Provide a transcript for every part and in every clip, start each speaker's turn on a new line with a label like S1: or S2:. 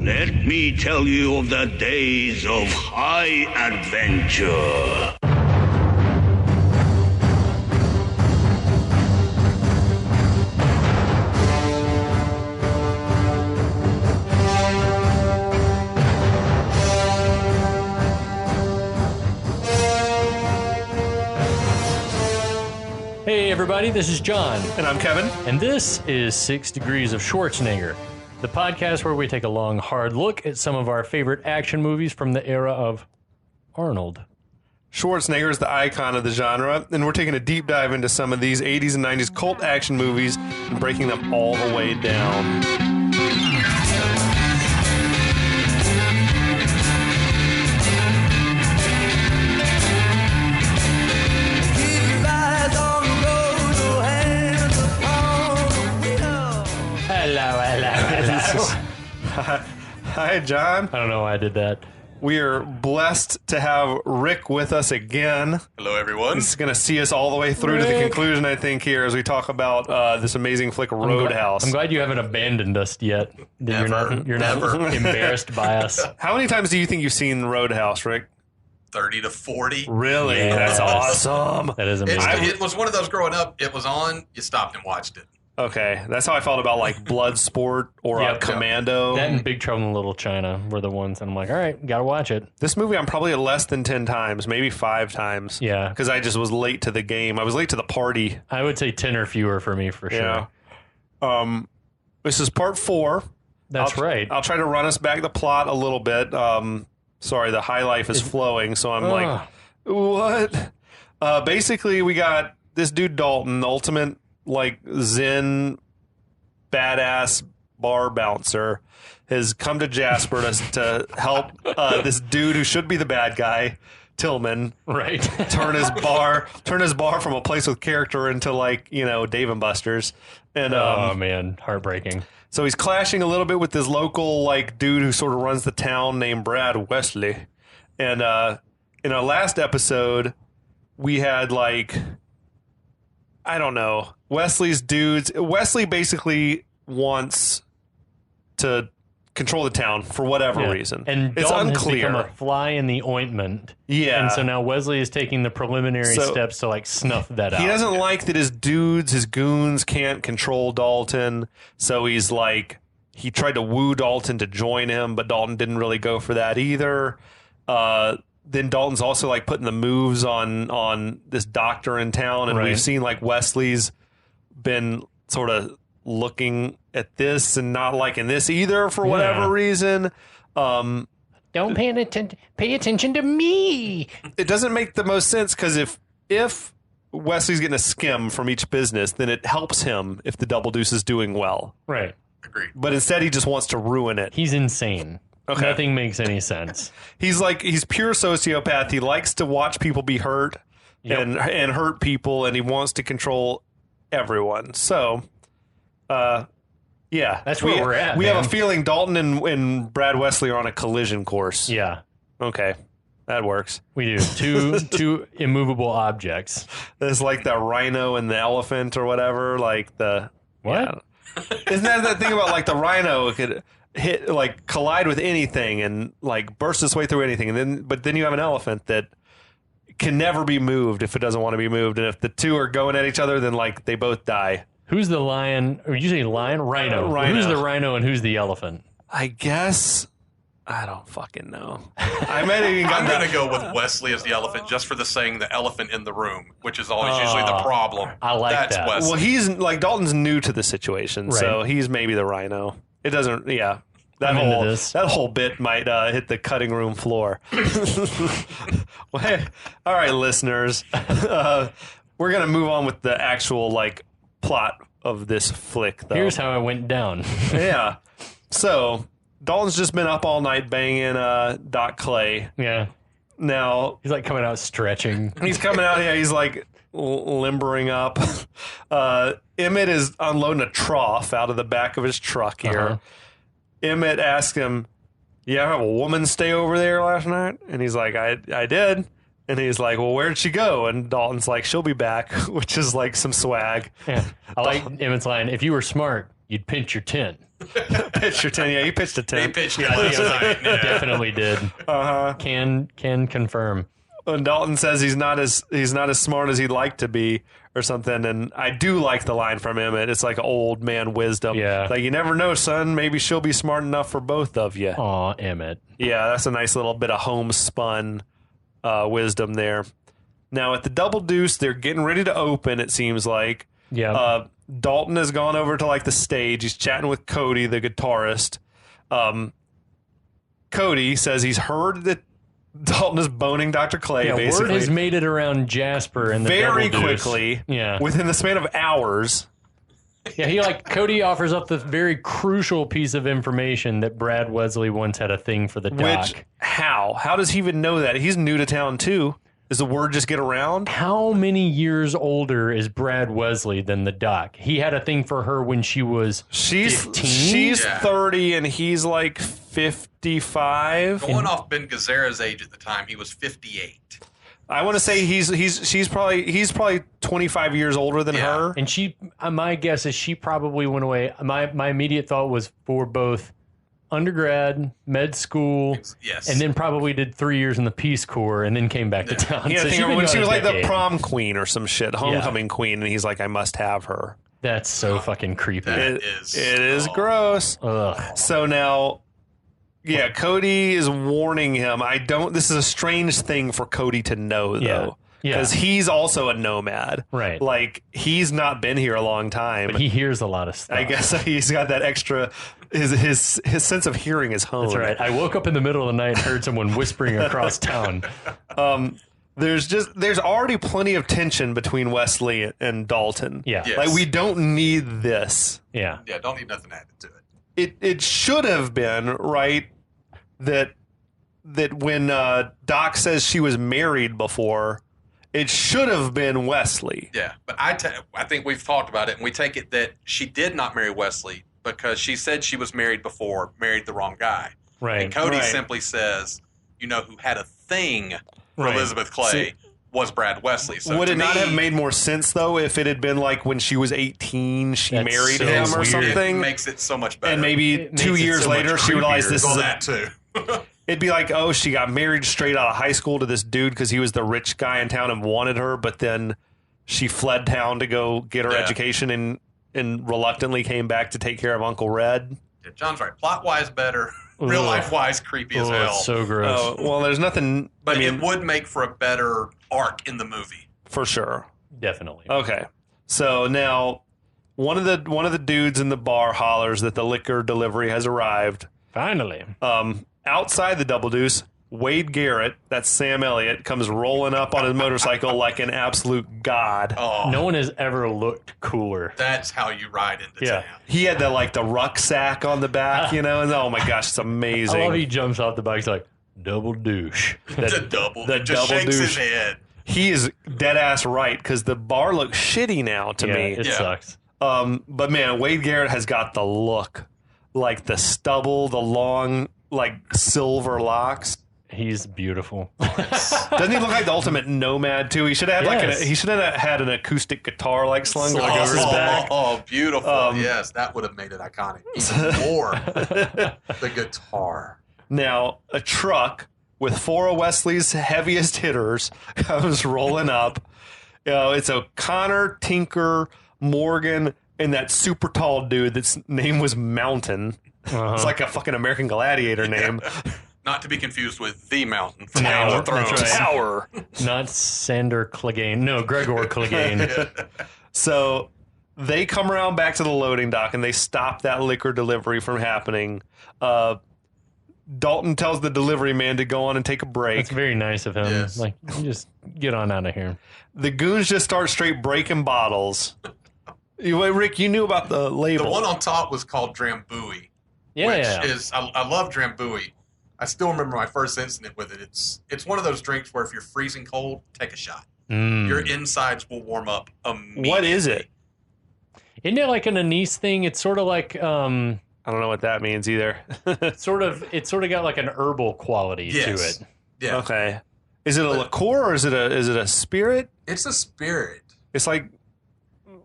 S1: Let me tell you of the days of high adventure.
S2: Hey everybody, this is John.
S3: And I'm Kevin.
S2: And this is 6 Degrees of Schwarzenegger, the podcast where we take a long, hard look at some of our favorite action movies from the era of Arnold.
S3: Schwarzenegger is the icon of the genre, and we're taking a deep dive into some of these 80s and 90s cult action movies and breaking them all the way down. Hi, John.
S2: I don't know why I did that.
S3: We are blessed to have Rick with us again.
S4: Hello, everyone.
S3: He's going to see us all the way through to the conclusion, I think, here as we talk about this amazing flick, Roadhouse.
S2: I'm glad you haven't abandoned us yet.
S4: Never.
S2: You're not embarrassed by us.
S3: How many times do you think you've seen Roadhouse, Rick?
S4: 30 to 40.
S3: Really?
S2: Yes.
S3: That's awesome.
S2: That is amazing.
S4: It was one of those growing up. It was on. You stopped and watched it.
S3: Okay, that's how I felt about like Bloodsport or
S2: Yep.
S3: Commando.
S2: That and Big Trouble in Little China were the ones, and I'm like, all right, gotta watch it.
S3: This movie I'm probably at less than 10 times, maybe 5 times.
S2: Yeah.
S3: Because I just was late to the game. I was late to the party.
S2: I would say 10 or fewer for me, for sure.
S3: Yeah. This is part 4.
S2: That's right.
S3: I'll try to run us back the plot a little bit. Sorry, the high life is flowing, so I'm like, what? Basically, we got this dude Dalton, the ultimate like Zen badass bar bouncer, has come to Jasper to help this dude who should be the bad guy, Tillman,
S2: Right.
S3: turn his bar from a place with character into like, you know, Dave and Buster's. And
S2: Oh, man. Heartbreaking.
S3: so he's clashing a little bit with this local like dude who sort of runs the town named Brad Wesley. And in our last episode, we had like, I don't know, Wesley's dudes. Wesley basically wants to control the town for whatever reason.
S2: And
S3: it's
S2: Dalton
S3: unclear.
S2: has become a fly in the ointment.
S3: Yeah.
S2: And so now Wesley is taking the preliminary steps to like snuff that out.
S3: He doesn't like that his dudes, his goons can't control Dalton. So he's like, he tried to woo Dalton to join him, but Dalton didn't really go for that either. Then Dalton's also like putting the moves on this doctor in town. And we've seen like Wesley's been sort of looking at this and not liking this either for whatever reason.
S2: Don't pay attention to me.
S3: It doesn't make the most sense because if Wesley's getting a skim from each business, then it helps him if the Double Deuce is doing well.
S2: Right.
S4: Agreed.
S3: But instead, he just wants to ruin it.
S2: He's insane.
S3: Okay.
S2: Nothing makes any sense.
S3: He's pure sociopath. He likes to watch people be hurt and hurt people, and he wants to control everyone. So, yeah.
S2: That's where we're at,
S3: We
S2: man.
S3: have a feeling Dalton and Brad Wesley are on a collision course.
S2: Yeah.
S3: Okay. That works.
S2: We do. Two immovable objects.
S3: There's like the rhino and the elephant or whatever. Like the...
S2: What?
S3: Yeah. Isn't that thing about like the rhino could hit, like collide with anything and like burst its way through anything, but then you have an elephant that can never be moved if it doesn't want to be moved, and if the two are going at each other, then like they both die.
S2: Who's the lion? Or you say lion? Rhino.
S3: Rhino.
S2: Who's the rhino and who's the elephant?
S3: I guess I don't fucking know. I might have even
S4: I'm
S3: got
S4: going to go with Wesley as the elephant just for the saying the elephant in the room, which is always usually the problem.
S2: I like
S4: That's
S2: that.
S4: Wesley.
S3: Well, he's like Dalton's new to the situation, so
S2: Right.
S3: he's maybe the rhino. It doesn't. Yeah.
S2: I'm into this.
S3: That whole bit might hit the cutting room floor. Well, hey, all right, listeners, we're gonna move on with the actual like plot of this flick. Though
S2: Here's how it went down.
S3: yeah. So Dalton's just been up all night banging Doc Clay.
S2: Yeah.
S3: Now
S2: He's like coming out stretching.
S3: he's coming out. Yeah, he's like limbering up. Emmett is unloading a trough out of the back of his truck here.
S2: Uh-huh.
S3: Emmett asked him, "You have a woman stay over there last night?" And he's like, I did. And he's like, "Well, where'd she go?" And Dalton's like, "She'll be back," which is like some swag.
S2: Yeah. I like Emmett's line, if you were smart, you'd pinch your tent.
S3: Pitch your 10. Yeah, he pitched a 10.
S4: He pitched
S2: Yeah,
S4: it last night. Yeah.
S2: Definitely did. Can confirm.
S3: And Dalton says he's not as smart as he'd like to be or something. And I do like the line from Emmett. It's like old man wisdom.
S2: Yeah.
S3: Like, you never know, son. Maybe she'll be smart enough for both of you.
S2: Aw, Emmett.
S3: Yeah, that's a nice little bit of homespun wisdom there. Now, at the Double Deuce, they're getting ready to open, it seems like.
S2: Yeah.
S3: Dalton has gone over to like the stage. He's chatting with Cody, the guitarist. Cody says he's heard that Dalton is boning Dr. Clay,
S2: yeah,
S3: basically.
S2: word has made it around Jasper and the
S3: very
S2: Double Deuce.
S3: quickly.
S2: Yeah.
S3: Within the span of hours.
S2: Yeah, Cody offers up the very crucial piece of information that Brad Wesley once had a thing for the doc.
S3: Which, how? How does he even know that? He's new to town, too. Does the word just get around?
S2: How many years older is Brad Wesley than the doc? He had a thing for her when she was 15?
S3: She's
S4: Yeah.
S3: 30 and he's like 55.
S4: Going off Ben Gazzara's age at the time, he was 58.
S3: I want to say he's probably 25 years older than
S4: Yeah.
S3: her.
S2: And she, my guess is she probably went away. My immediate thought was for both undergrad, med school,
S4: Yes.
S2: and then probably did 3 years in the Peace Corps and then came back to town.
S3: Yeah,
S2: So
S3: I
S2: she's
S3: think
S2: been
S3: when she
S2: gone
S3: was
S2: a
S3: like the
S2: decade.
S3: prom queen or some shit, homecoming queen, and he's like, I must have her.
S2: That's so fucking creepy.
S4: That
S3: It is
S4: oh.
S3: gross.
S2: Ugh.
S3: So now, yeah, Cody is warning him. This is a strange thing for Cody to know, though.
S2: Yeah.
S3: Because he's also a nomad.
S2: Right.
S3: Like, he's not been here a long time.
S2: But he hears a lot of stuff.
S3: I guess he's got that extra, his sense of hearing is honed.
S2: That's right. I woke up in the middle of the night and heard someone whispering across town.
S3: There's already plenty of tension between Wesley and Dalton.
S2: Yeah.
S4: Yes.
S3: Like, we don't need this.
S2: Yeah.
S4: Yeah, don't need nothing added to it.
S3: It should have been, right, that when Doc says she was married before, it should have been Wesley.
S4: Yeah, but I think we've talked about it, and we take it that she did not marry Wesley because she said she was married before, married the wrong guy.
S2: Right.
S4: And Cody
S3: Right.
S4: simply says, who had a thing for
S2: Right.
S4: Elizabeth Clay was Brad Wesley. So
S3: Would
S4: to
S3: it not
S4: me,
S3: have made more sense, though, if it had been like when she was 18, she
S2: That's
S3: married
S2: so
S3: him or
S2: weird.
S3: something?
S4: It makes it so much better.
S3: And maybe
S2: It makes
S3: 2
S2: it
S3: years
S2: so much
S3: later, she realized
S2: creepier.
S3: this is
S4: Well,
S3: a
S4: that too.
S3: It'd be like, oh, she got married straight out of high school to this dude because he was the rich guy in town and wanted her, but then she fled town to go get her
S4: Yeah.
S3: education and reluctantly came back to take care of Uncle Red.
S4: Yeah, John's right. Plot-wise, better. Real-life-wise, creepy as
S2: Oh,
S4: hell.
S2: it's so gross.
S3: Oh, well, there's nothing,
S4: but
S3: I mean,
S4: it would make for a better arc in the movie.
S3: for sure.
S2: Definitely.
S3: Okay. So now one of the dudes in the bar hollers that the liquor delivery has arrived.
S2: Finally.
S3: Outside the Double Deuce, Wade Garrett, that's Sam Elliott, comes rolling up on his motorcycle like an absolute god.
S4: Oh,
S2: No one has ever looked cooler.
S4: that's how you ride into
S2: Yeah.
S4: town.
S3: He had the rucksack on the back, and oh my gosh, it's amazing.
S2: I love he jumps off the bike. He's like, double douche.
S4: The double.
S3: the
S4: He just
S3: double
S4: shakes
S3: douche.
S4: his head.
S3: He is dead ass right because the bar looks shitty now to
S2: Yeah,
S3: me.
S2: it
S4: Yeah.
S2: sucks.
S3: But man, Wade Garrett has got the look, like the stubble, the long like silver locks.
S2: He's beautiful.
S3: Doesn't he look like the ultimate nomad too? He should have had
S2: Yes.
S3: he should have had an acoustic guitar like slung
S2: Slung
S3: over his
S2: over his
S3: back.
S4: Oh, beautiful. Yes, that would have made it iconic. Even more. The guitar.
S3: Now, a truck with four of Wesley's heaviest hitters comes rolling up. It's O'Connor, Tinker, Morgan, and that super tall dude that's name was Mountain. It's like a fucking American Gladiator name.
S4: Not to be confused with The Mountain from
S3: Tower.
S4: Game of Thrones.
S2: That's right.
S3: Tower.
S2: Not Sander Clegane. No, Gregor Clegane.
S3: So they come around back to the loading dock and they stop that liquor delivery from happening. Dalton tells the delivery man to go on and take a break.
S2: That's very nice of him.
S4: Yes.
S2: Like, you just get on out of here.
S3: The goons just start straight breaking bottles. Rick, you knew about the label.
S4: The one on top was called Drambuie,
S2: Yeah,
S4: which
S2: yeah.
S4: is I love Drambuie. I still remember my first incident with it. It's one of those drinks where if you're freezing cold, take a shot. Your insides will warm up immediately.
S3: What is it?
S2: Isn't it like an anise thing? It's sort of like
S3: I don't know what that means either.
S2: it's sort of got like an herbal quality to
S4: Yes.
S2: it.
S4: Yeah,
S3: Okay. Is it a liqueur or is it a spirit?
S4: it's a spirit.
S3: It's like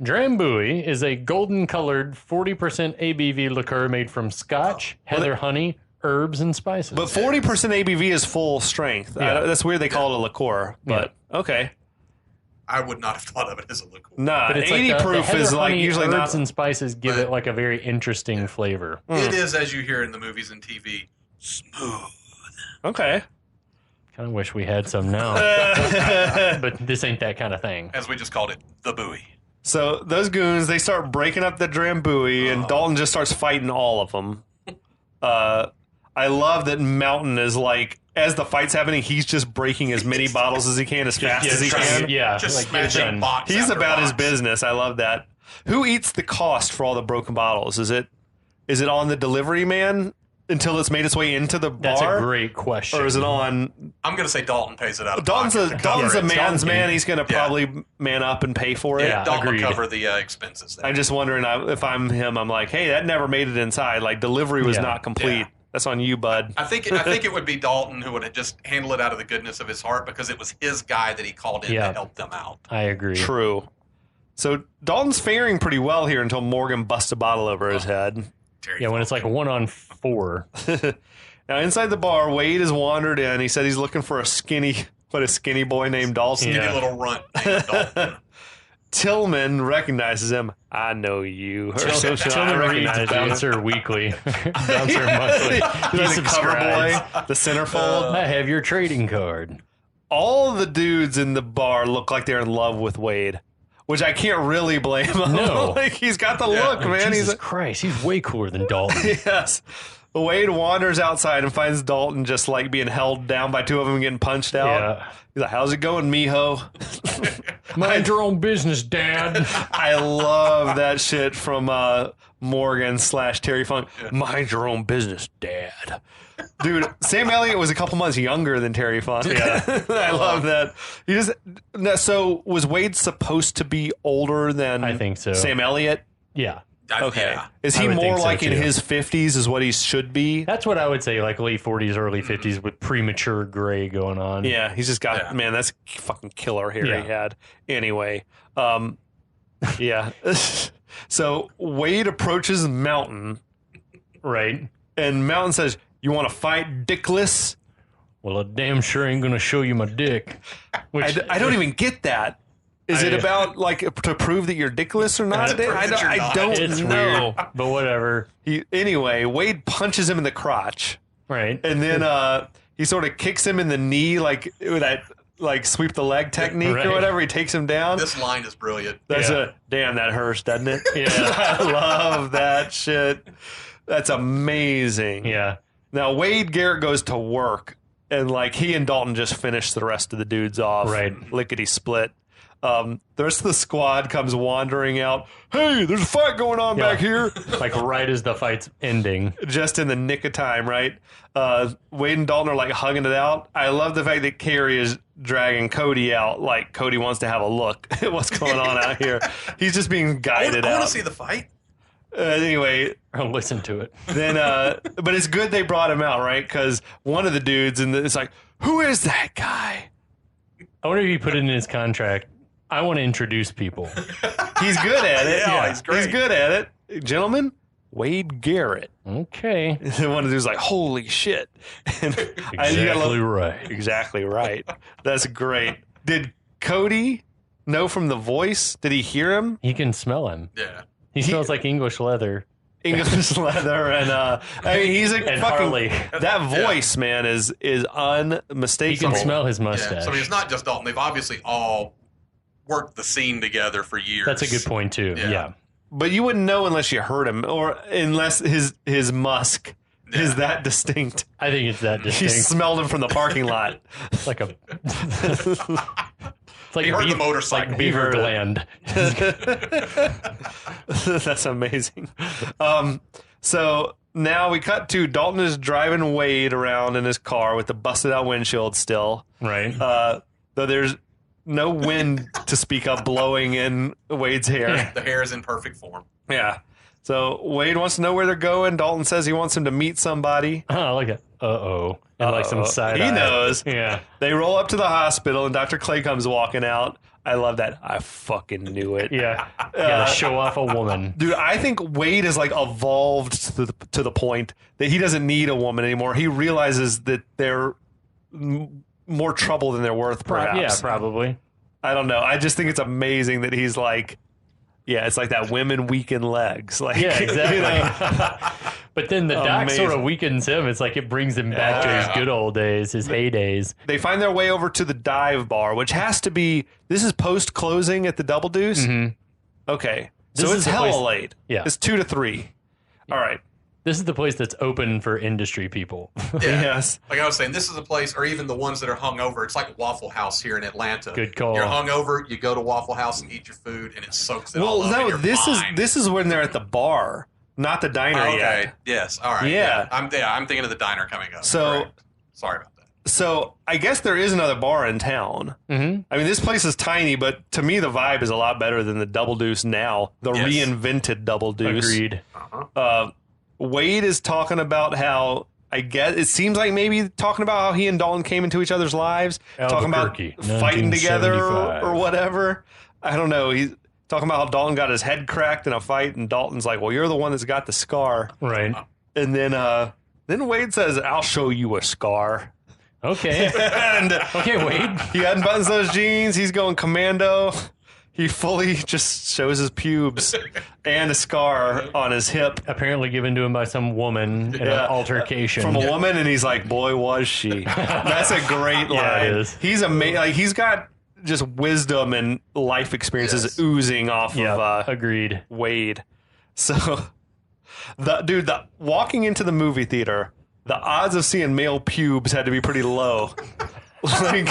S2: Drambuie is a golden-colored 40% ABV liqueur made from scotch, heather honey, herbs, and spices.
S3: But 40% ABV is full strength.
S2: Yeah.
S3: That's weird they call it a liqueur, but okay.
S4: I would not have thought of it as a liqueur.
S3: Nah,
S2: But it's
S3: 80
S2: like the
S3: proof
S2: heather,
S3: is like
S2: honey,
S3: usually
S2: herbs
S3: not.
S2: and spices give it like a very interesting flavor.
S4: It is, as you hear in the movies and TV, smooth.
S3: Okay.
S2: Kind of wish we had some now, but this ain't that kind of thing.
S4: As we just called it, the buoy.
S3: So those goons, they start breaking up the Drambuie, and Dalton just starts fighting all of them. I love that Mountain is like, as the fight's happening, he's just breaking as many bottles as he can, as fast as he can.
S2: Yeah,
S4: Just
S2: like get it
S4: smashing
S2: done.
S4: box
S3: He's
S4: after
S3: about his
S4: box.
S3: business. I love that. Who eats the cost for all the broken bottles? Is it on the delivery man until it's made its way into the bar?
S2: That's a great question.
S3: Or is it on?
S4: I'm going to say Dalton pays it out of
S3: Dalton's a
S4: pocket.
S3: Dalton's a
S2: Yeah,
S3: man's
S2: Dalton.
S3: man. He's going to probably man up and pay for it.
S2: Yeah.
S4: Dalton
S2: Agreed.
S4: will cover the expenses there.
S3: I'm just wondering if I'm him. I'm like, hey, that never made it inside. Like delivery was
S2: Yeah.
S3: not complete.
S4: Yeah.
S3: That's on you, bud.
S4: I think it would be Dalton who would have just handled it out of the goodness of his heart because it was his guy that he called in
S2: Yeah.
S4: to help them out.
S2: I agree.
S3: True. So Dalton's faring pretty well here until Morgan busts a bottle over his head.
S4: Terry
S2: Yeah, when it's like 1-on-4.
S3: Now inside the bar, Wade has wandered in. He said he's looking for a skinny boy named Dalton.
S4: Give
S2: Yeah.
S4: you a little runt. named Dalton.
S3: Tillman recognizes him. I know you. Or so shall I
S2: Tillman reads
S3: recognize you.
S2: Bouncer Weekly. Bouncer Monthly. He
S3: He's the cover boy,
S2: subscribes.
S3: the centerfold.
S2: I have your trading card.
S3: All the dudes in the bar look like they're in love with Wade, which I can't really blame him.
S2: No.
S3: Like, he's got the look, man.
S2: Jesus
S3: He's
S2: Christ, he's way cooler than Dalton.
S3: yes. Wade wanders outside and finds Dalton just like being held down by two of them and getting punched out.
S2: Yeah.
S3: He's like, "How's it going, mijo?"
S2: Mind your own business, Dad.
S3: I love that shit from Morgan / Terry Funk. Mind your own business, Dad. Dude, Sam Elliott was a couple months younger than Terry Funk.
S2: Yeah.
S3: I love that. So was Wade supposed to be older than
S2: I think so.
S3: Sam Elliott?
S2: Yeah.
S3: Okay.
S4: Yeah.
S3: Is
S2: I
S3: he
S2: would
S3: more
S2: think so,
S3: like in
S2: too.
S3: his 50s is what he should be?
S2: That's what I would say, like late 40s, early 50s with premature gray going on.
S3: Yeah, he's just got,
S4: Yeah.
S3: man, that's fucking killer hair
S2: Yeah.
S3: he had. Anyway, yeah. So Wade approaches Mountain,
S2: Right.
S3: and Mountain says, "You want to fight, Dickless?"
S2: Well, I damn sure ain't going to show you my dick. Which,
S3: I don't even get that. Is it about, like, to prove that you're Dickless or not?
S4: To prove that you're
S3: I
S4: not.
S3: don't
S2: it's
S3: know.
S2: weird, but whatever.
S3: Anyway, Wade punches him in the crotch.
S2: Right.
S3: And then he sort of kicks him in the knee, like with that, like sweep the leg technique
S2: Right.
S3: or whatever. He takes him down.
S4: This line is brilliant.
S3: That's
S2: Yeah.
S3: damn, that hurts, doesn't it?
S2: Yeah.
S3: I love that shit. That's amazing.
S2: Yeah.
S3: Now Wade Garrett goes to work, and like he and Dalton just finish the rest of the dudes off.
S2: Right.
S3: Lickety split. The rest of the squad comes wandering out. Hey, there's a fight going on back here.
S2: Like right as the fight's ending.
S3: Just in the nick of time, right? Wade and Dalton are like hugging it out. I love the fact that Carrie is dragging Cody out, like Cody wants to have a look at what's going on out here. He's just being guided
S4: I want
S3: out.
S4: to see the fight.
S3: Anyway,
S2: I'll listen to it.
S3: then, but it's good they brought him out, right? Because one of the dudes, and it's like, who is that guy?
S2: I wonder if he put it in his contract. I want to introduce people.
S3: He's good at it.
S4: Yeah, he's great.
S3: He's good at it. Gentlemen, Wade Garrett.
S2: Okay.
S3: And one of the dudes like, holy shit. And you gotta
S2: Exactly
S3: love-
S2: right.
S3: Exactly right. That's great. Did Cody know from the voice? Did he hear him?
S2: He can smell him.
S4: Yeah.
S2: He smells like English leather.
S3: English leather and I mean he's a
S2: And
S3: fucking
S2: Harley.
S3: that voice, man, is
S2: He
S3: unmistakable.
S2: can smell his
S4: Yeah.
S2: mustache.
S4: So I mean, it's not just Dalton. They've obviously all worked the scene together for years.
S2: That's a good point, too.
S4: Yeah.
S2: Yeah.
S3: But you wouldn't know unless you heard him, or unless his musk is that distinct.
S2: I think it's that
S3: You
S2: distinct.
S3: smelled him from the parking lot.
S2: It's like a. It's like
S4: He
S2: a
S4: heard the
S2: beaver,
S4: motorcycle.
S2: like beaver
S3: He heard
S2: gland.
S3: That's amazing. So now we cut to Dalton is driving Wade around in his car with the busted out windshield still.
S2: Right.
S3: Though there's no wind to speak of blowing in Wade's hair.
S4: The hair is in perfect form.
S3: Yeah. So Wade wants to know where they're going. Dalton says he wants him to meet somebody.
S2: Oh, like a and like some side
S3: He
S2: eye.
S3: knows.
S2: Yeah.
S3: They roll up to the hospital, and Dr. Clay comes walking out. I love that. I fucking knew it.
S2: Yeah. Gotta show off a woman.
S3: Dude, I think Wade has like evolved to the point that he doesn't need a woman anymore. He realizes that they're more trouble than they're worth, perhaps.
S2: Yeah, probably.
S3: I don't know. I just think it's amazing that he's like, yeah, it's like that women weaken legs. Like,
S2: Yeah, exactly.
S3: You know?
S2: But then the doc
S3: Amazing.
S2: sort of weakens him. It's like it brings him back to his good old days, his heydays.
S3: They find their way over to the dive bar, which has to be, this is post-closing at the Double Deuce?
S2: Mhm.
S3: Okay.
S2: This
S3: So
S2: is
S3: it's
S2: the
S3: hella
S2: place-
S3: late.
S2: Yeah.
S3: It's 2 to 3. All right.
S2: This is the place that's open for industry people.
S4: Yeah.
S3: Yes.
S4: Like I was saying, this is a place, or even the ones that are hung over. It's like Waffle House here in Atlanta.
S2: Good call.
S4: You're hung over, you go to Waffle House and eat your food, and it soaks it all
S3: Well,
S4: up. and
S3: no,
S4: you're fine.
S3: this is when they're at the bar, not the diner
S4: Oh, okay.
S3: yet.
S4: Yes. All right.
S3: Yeah.
S4: I'm thinking of the diner coming up.
S3: So-
S4: Correct. Sorry about that.
S3: So I guess there is another bar in town.
S2: Mm-hmm.
S3: I mean, this place is tiny, but to me, the vibe is a lot better than the Double Deuce now. The
S4: Yes.
S3: reinvented Double Deuce.
S2: Agreed.
S3: Wade is talking about how, I guess, it seems like maybe talking about how he and Dalton came into each other's lives, talking about
S2: Albuquerque,
S3: fighting together
S2: 1975.
S3: or whatever. I don't know. He's talking about how Dalton got his head cracked in a fight, and Dalton's like, well, you're the one that's got the scar.
S2: Right.
S3: And then Wade says, I'll show you a scar.
S2: Okay.
S3: And
S2: Okay, Wade.
S3: he unbuttons those jeans. He's going commando. He fully just shows his pubes and a scar on his hip
S2: Apparently given to him by some woman in an altercation.
S3: from a woman, and he's like, "Boy, was she!" That's a great line.
S2: Yeah, it is.
S3: He's amazing. Like, he's got just wisdom and life experiences
S4: Yes.
S3: oozing off
S2: Yeah,
S3: of
S2: agreed.
S3: Wade. So, the walking into the movie theater, the odds of seeing male pubes had to be pretty low. Like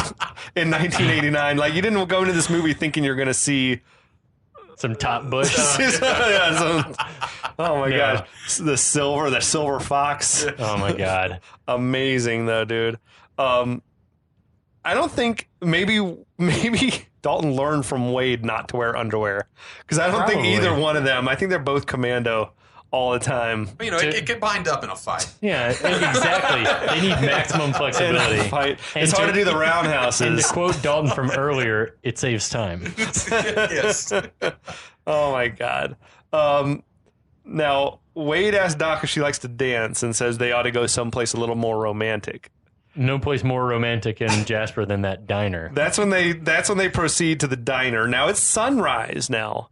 S3: in 1989, like you didn't go into this movie thinking you're going to see.
S2: Some top bush.
S3: Yeah, oh my
S2: Yeah.
S3: gosh, the silver fox.
S2: Oh my god.
S3: Amazing though, dude. I don't think maybe Dalton learned from Wade not to wear underwear, because I don't think
S2: Probably.
S3: either one of them. I think they're both commando all the time.
S4: You know, it could bind up in a fight.
S2: Yeah, exactly. They need maximum
S3: In a
S2: flexibility.
S3: fight.
S2: And
S3: It's hard
S2: to-
S3: to do the
S2: And to
S3: roundhouses.
S2: quote Dalton from earlier, it saves time.
S4: Yes.
S3: Oh my god. Now Wade asks Doc if she likes to dance and says they ought to go someplace a little more romantic.
S2: No place more romantic in Jasper than that diner.
S3: That's when they proceed to the diner. Now it's sunrise. Now,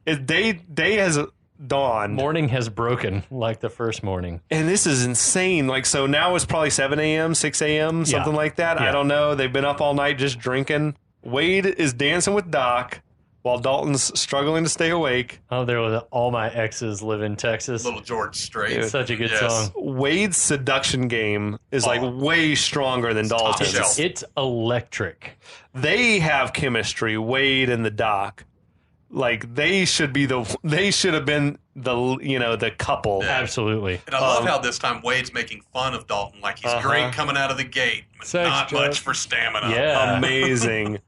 S3: day has dawned,
S2: Morning has broken like the first morning.
S3: and this is insane. Like, so now it's probably 7 a.m., 6 a.m., something
S2: Yeah.
S3: like that. I
S2: Yeah.
S3: don't know. They've been up all night just drinking. Wade is dancing with Doc while Dalton's struggling to stay awake.
S2: Oh, there was all my exes live in Texas.
S4: Little George Strait.
S2: Such a good
S4: Yes.
S2: song.
S3: Wade's seduction game is like way stronger than Dalton's.
S4: shelf.
S2: It's electric.
S3: They have chemistry, Wade and the Doc. Like they should have been the couple.
S2: Absolutely.
S4: And I love how this time Wade's making fun of Dalton like he's great coming out of the gate, but
S2: Sex
S4: not
S2: joke.
S4: much for stamina.
S2: Yeah.
S3: Amazing.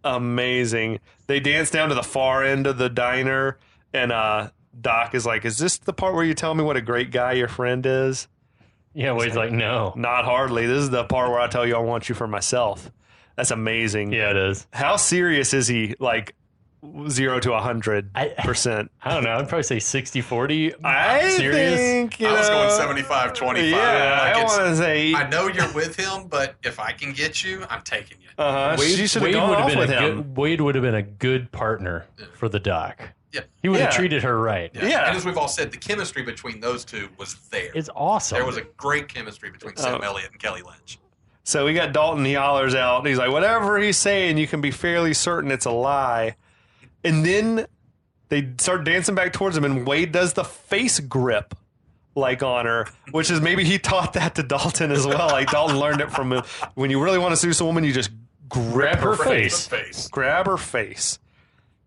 S3: Amazing. They dance down to the far end of the diner, and Doc is like, is this the part where you tell me what a great guy your friend is?
S2: Yeah, Wade's like, no.
S3: Not hardly. This is the part where I tell you I want you for myself. That's amazing.
S2: Yeah, it is.
S3: How serious is he? Like 0 to 100%.
S2: I don't know. I'd probably say 60-40.
S3: I
S2: Serious?
S3: think
S4: I was going
S3: know,
S4: 75-25.
S3: Yeah,
S4: Like,
S3: I
S4: it's-
S3: want to say.
S4: I know you're with him, but if I can get you, I'm taking you.
S3: She should have gone
S2: would
S3: off
S2: been
S3: with
S2: a
S3: him.
S2: good, Wade would have been a good partner for the Doc.
S4: Yeah.
S2: He would have
S3: Yeah.
S2: treated her right.
S3: Yeah.
S4: And as we've all said, the chemistry between those two was there.
S2: It's awesome.
S4: There was a great chemistry between Sam Elliott and Kelly Lynch.
S3: So we got Dalton. He hollers out. He's like, whatever he's saying, you can be fairly certain it's a lie. And then they start dancing back towards him, and Wade does the face grip, like on her, which is maybe he taught that to Dalton as well. Like Dalton learned it from him. When you really want to seduce a woman, you just grab
S2: her face.
S3: Grab her face.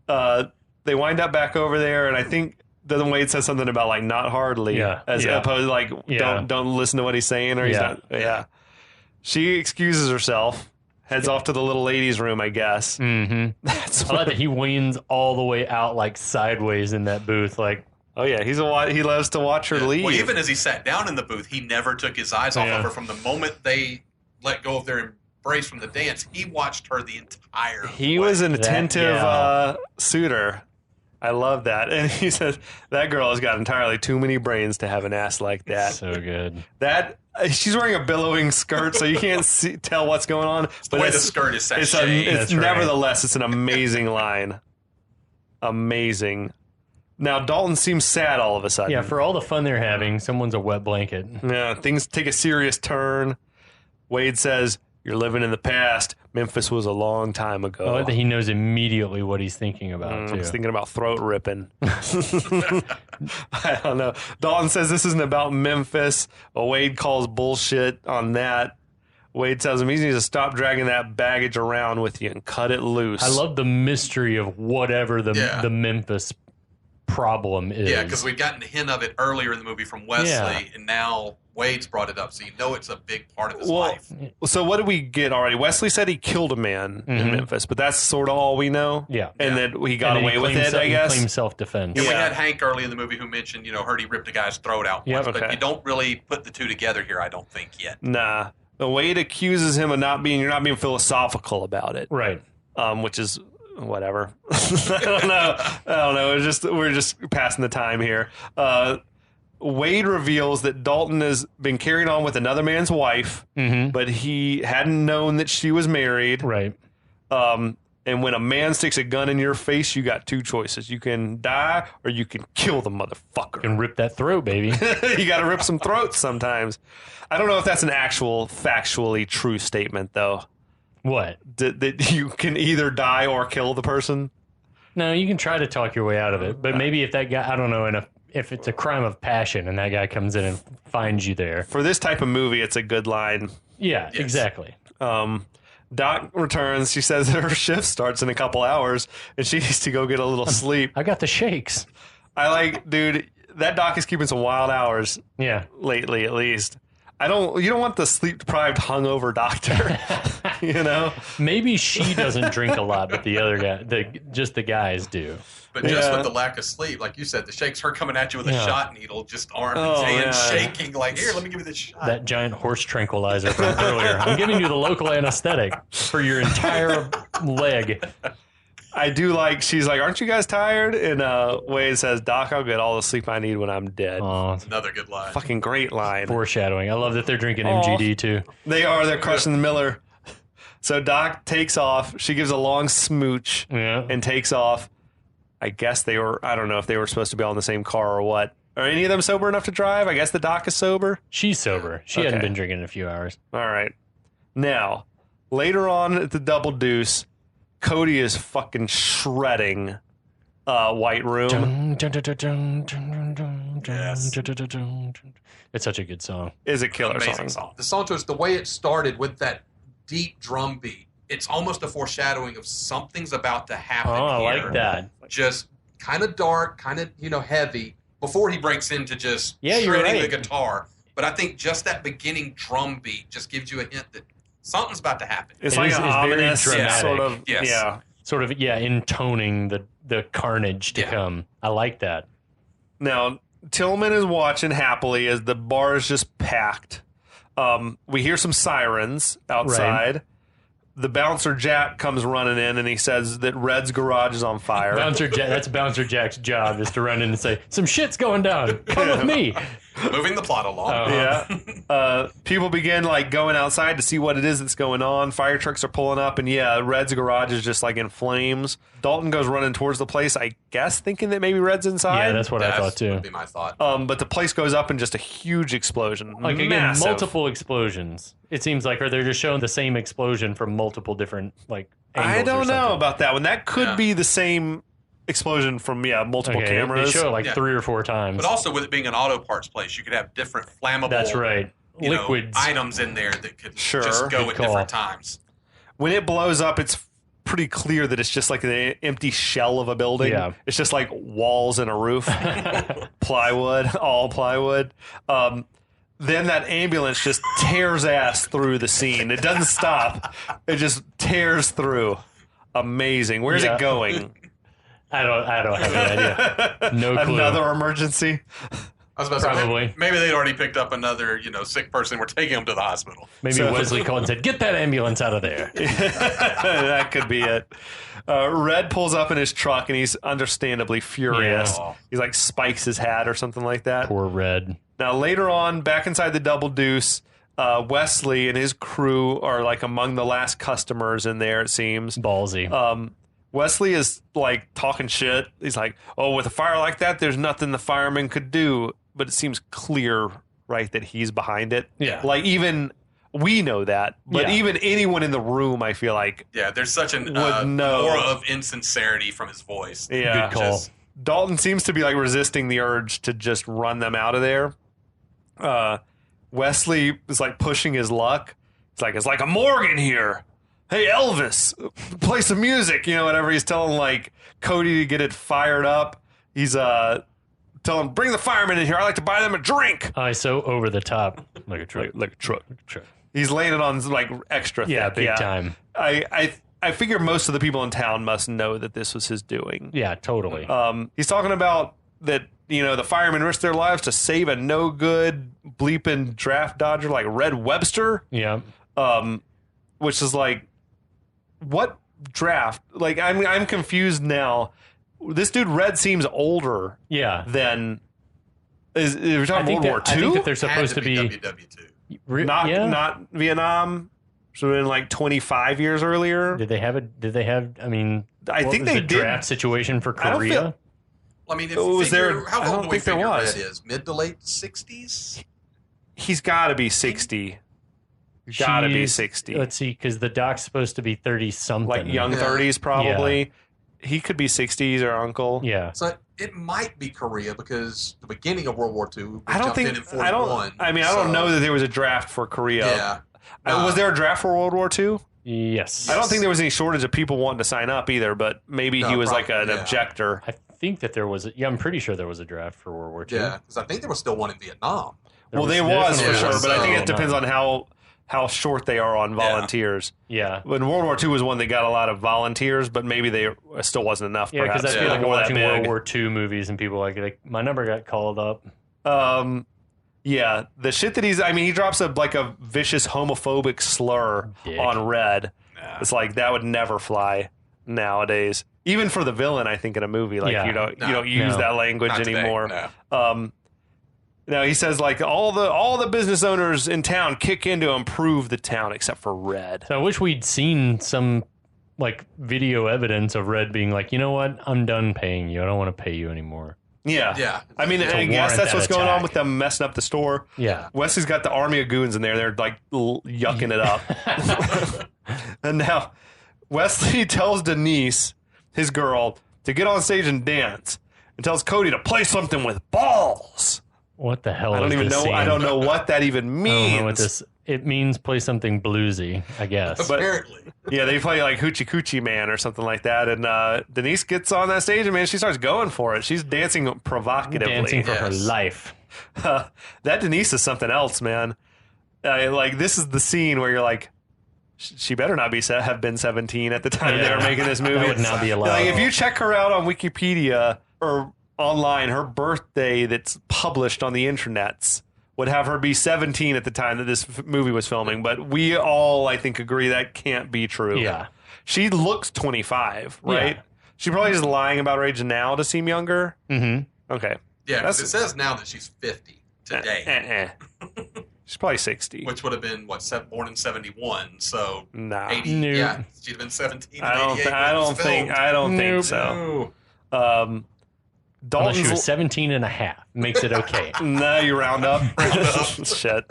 S3: They wind up back over there, and I think then Wade says something about like not hardly, as opposed to like don't listen to what he's saying, or he's not. Yeah. She excuses herself, heads off to the little ladies' room, I guess.
S2: Mm-hmm.
S3: That's
S2: I like that he leans all the way out, like sideways in that booth. Like,
S3: oh yeah, he loves to watch her leave.
S4: Well, even as he sat down in the booth, he never took his eyes off of her from the moment they let go of their embrace from the dance, he watched her the entire
S3: He
S4: way.
S3: was an attentive suitor. I love that. And he says, that girl has got entirely too many brains to have an ass like that.
S2: So good.
S3: That she's wearing a billowing skirt, so you can't tell what's going on.
S4: The way the skirt is sashayed.
S3: It's nevertheless, it's an amazing line. Amazing. Now, Dalton seems sad all of a sudden.
S2: Yeah, for all the fun they're having, someone's a wet blanket.
S3: Yeah, things take a serious turn. Wade says, "You're living in the past. Memphis was a long time ago."
S2: I like that he knows immediately what he's thinking about, too.
S3: He's thinking about throat ripping. I don't know. Dalton says this isn't about Memphis. But Wade calls bullshit on that. Wade tells him he needs to stop dragging that baggage around with you and cut it loose.
S2: I love the mystery of whatever the Memphis problem is.
S4: Yeah, because we'd gotten a hint of it earlier in the movie from Wesley, and now Wade's brought it up, so you know it's a big part of his life.
S3: So what did we get already? Wesley said he killed a man in Memphis, but that's sort of all we know.
S2: Yeah.
S3: And that he got away with it, I guess.
S2: He claimed self-defense.
S4: And we had Hank early in the movie who mentioned, heard he ripped a guy's throat out once, but you don't really put the two together here, I don't think, yet.
S3: Nah. Wade accuses him of you're not being philosophical about it.
S2: Right.
S3: Which is whatever. I don't know. We're just passing the time here. Wade reveals that Dalton has been carried on with another man's wife, but he hadn't known that she was married.
S2: Right.
S3: And when a man sticks a gun in your face, you got two choices. You can die or you can kill the motherfucker.
S2: You can rip that throat, baby.
S3: You got to rip some throats sometimes. I don't know if that's an actual factually true statement, though.
S2: What?
S3: That you can either die or kill the person?
S2: No, you can try to talk your way out of it. But maybe if that guy, I don't know, if it's a crime of passion and that guy comes in and finds you there.
S3: For this type of movie, it's a good line.
S2: Yeah, yes. Exactly.
S3: Doc returns. She says that her shift starts in a couple hours and she needs to go get a little sleep.
S2: I got the shakes.
S3: Dude, that Doc is keeping some wild hours.
S2: Yeah.
S3: Lately, at least. You don't want the sleep-deprived hungover doctor,
S2: Maybe she doesn't drink a lot, but the other guy, just the guys do.
S4: But just with the lack of sleep, like you said, the shakes, her coming at you with a shot needle, just arm and hand shaking, like, here, let me give you this shot.
S2: That giant horse tranquilizer from earlier. I'm giving you the local anesthetic for your entire leg.
S3: I do she's like, aren't you guys tired? And Wade says, Doc, I'll get all the sleep I need when I'm dead.
S4: Another good line.
S3: Fucking great line.
S2: Foreshadowing. I love that they're drinking MGD too.
S3: They're crushing the Miller. So Doc takes off. She gives a long smooch and takes off. I guess I don't know if they were supposed to be all in the same car or what. Are any of them sober enough to drive? I guess the Doc is sober.
S2: She's sober. She hadn't been drinking in a few hours.
S3: All right. Now, later on at the Double Deuce, Cody is fucking shredding White Room.
S2: Yes. It's such a good song.
S3: It's a killer
S4: song. The song to us, the way it started with that deep drum beat, it's almost a foreshadowing of something's about to happen here.
S2: I like that.
S4: Just kind of dark, kind of, heavy, before he breaks into just
S2: shredding
S4: the guitar. But I think just that beginning drum beat just gives you a hint that something's about to happen.
S3: It's like an ominous sort of,
S2: sort of, intoning the carnage to come. I like that.
S3: Now, Tillman is watching happily as the bar is just packed. We hear some sirens outside. Right. The bouncer Jack comes running in and he says that Red's garage is on fire.
S2: That's Bouncer Jack's job, is to run in and say, some shit's going down. Come with me.
S4: Moving the plot along.
S3: People begin going outside to see what it is that's going on. Fire trucks are pulling up, and Red's garage is just in flames. Dalton goes running towards the place, I guess thinking that maybe Red's inside.
S2: Yeah, that's what I thought too.
S4: Would be my thought.
S3: But the place goes up in just a huge explosion.
S2: Again, multiple explosions. It seems like, or they're just showing the same explosion from multiple different angles.
S3: I don't know about that one. That could be the same explosion from multiple cameras.
S2: They show it 3 or 4 times.
S4: But also with it being an auto parts place, you could have different flammable.
S2: That's right. Liquids
S4: items in there that could just go at different times.
S3: When it blows up, it's pretty clear that it's just an empty shell of a building. Yeah. It's just walls and a roof, all plywood. Then that ambulance just tears ass through the scene. It doesn't stop. It just tears through. Amazing. Where's it going?
S2: I don't have an idea. No clue.
S3: Another emergency.
S4: I was about to say,
S2: Probably.
S4: maybe they'd already picked up another, sick person. We're taking him to the hospital.
S2: Maybe Wesley called and said, "Get that ambulance out of there."
S3: That could be it. Red pulls up in his truck, and he's understandably furious.
S4: Yeah.
S3: He like spikes his hat or something like that.
S2: Poor Red.
S3: Now, later on, back inside the Double Deuce, Wesley and his crew are like among the last customers in there, it seems.
S2: Ballsy.
S3: Wesley is like talking shit. He's like, "Oh, with a fire like that, there's nothing the firemen could do." But it seems clear, right, that he's behind it.
S2: Yeah.
S3: Like, even we know that, but even anyone in the room, I feel like,
S4: Yeah, there's such an
S3: know.
S4: aura of insincerity from his voice.
S3: yeah.
S2: Good call.
S3: Dalton seems to be like resisting the urge to just run them out of there. Wesley is like pushing his luck. It's like a morgue in here. Hey, Elvis, play some music. Whatever. He's telling like Cody to get it fired up. He's telling him, bring the firemen in here. I like to buy them a drink.
S2: So over the top, like a truck.
S3: Like a truck.
S2: Truck.
S3: He's laying it on like extra
S2: Yeah,
S3: thick.
S2: big time.
S3: I figure most of the people in town must know that this was his doing.
S2: Yeah, totally.
S3: He's talking about that, the firemen risked their lives to save a no good bleeping draft dodger like Red Webster.
S2: Yeah.
S3: Which is like, what draft? Like, I'm confused now. This dude Red seems older
S2: Yeah.
S3: than we're talking World War
S2: I think
S3: II.
S2: that they're supposed to be
S4: WW2.
S3: Not Vietnam. So in like 25 years earlier.
S2: Did they have? I mean,
S3: I
S2: what
S3: think
S2: was
S3: they
S2: the
S3: did.
S2: draft situation for
S3: I don't
S2: Korea.
S3: feel-
S4: I mean, if
S3: Was
S4: figure,
S3: there-
S4: how
S3: I
S4: old
S3: don't
S4: do we
S3: think there
S4: figure
S3: was.
S4: Red is? Mid to late 60s?
S3: He's got to be 60. Got to be
S2: She's-
S3: 60.
S2: Let's see, because the doc's supposed to be 30 something.
S3: Like young
S4: Yeah.
S3: 30s probably. He could be 60s or uncle.
S2: Yeah.
S4: So it might be Korea because the beginning of World War II, we
S3: I don't
S4: jumped
S3: think
S4: in 41.
S3: I don't know that there was a draft for Korea.
S4: Yeah.
S3: Was there a draft for World War II?
S2: Yes.
S3: I don't think there was any shortage of people wanting to sign up either, but maybe
S4: No,
S3: he was like
S4: probably,
S3: an objector.
S2: I think that there was. I'm pretty sure there was a draft for World War II.
S4: Yeah, because I think there was still one in Vietnam.
S3: There was for
S4: definitely
S3: sure,
S4: was.
S3: but I think
S4: So,
S3: it depends on how short they are on volunteers.
S2: Yeah.
S3: When World War II was one they got a lot of volunteers, but maybe they still wasn't enough.
S2: Yeah, because
S3: perhaps.
S2: I feel like
S3: They weren't
S2: watching
S3: that
S2: World
S3: big.
S2: War II movies and people like my number got called up.
S3: Yeah, the shit that he drops a vicious homophobic slur
S2: Dick.
S3: on Red. It's like that would never fly nowadays. Even for the villain, I think in a movie, like
S2: Yeah.
S3: you don't use that language
S4: Not today,
S3: anymore.
S4: no.
S3: Now he says like all the business owners in town kick in to improve the town except for Red.
S2: So I wish we'd seen some like video evidence of Red being like, you know what, I'm done paying you. I don't want to pay you anymore.
S3: Yeah,
S4: Yeah.
S3: I mean,
S2: To
S3: I guess
S2: warrant
S3: that's
S2: that
S3: what's going on
S2: attack.
S3: with them messing up the store.
S2: Yeah.
S3: Wesley's got the army of goons in there. They're like yucking it up. And now Wesley tells Denise, his girl, to get on stage and dance, and tells Cody to play something with balls.
S2: What the hell?
S3: I don't
S2: is
S3: even
S2: this
S3: know.
S2: scene?
S3: I don't know what that even
S2: I
S3: means.
S2: don't know what this. It means play something bluesy, I guess.
S3: But-
S4: Apparently.
S3: Yeah, they play like Hoochie Coochie Man or something like that. And Denise gets on that stage and man, she starts going for it. She's dancing provocatively.
S2: Dancing for her
S4: Yes.
S2: life.
S3: That Denise is something else, man. Like this is the scene where you're like, she better not have been 17 at the time they
S2: Yeah.
S3: were making this movie.
S2: That would not be allowed.
S3: Like if you check her out on Wikipedia or online, her birthday that's published on the internets would have her be 17 at the time that this movie was filming. But we all, I think, agree that can't be true.
S2: Yeah.
S3: She looks 25, right?
S2: Yeah.
S3: She probably is lying about her age now to seem younger.
S2: Mm-hmm.
S3: Okay.
S4: Yeah, because
S3: That's-
S4: it says now that she's 50 today,
S3: She's probably 60.
S4: which would have been, born in 71, so
S3: Nah.
S4: 80.
S2: Nope.
S4: Yeah, she'd have been 17 in
S3: I don't.
S4: 88
S3: I
S4: when it was
S3: don't think.
S4: filmed.
S3: I don't think
S2: Nope.
S3: so.
S4: No.
S2: Unless she
S3: Dalton's.
S2: was 17 and a half. Makes it okay.
S3: No, you round up. Shit.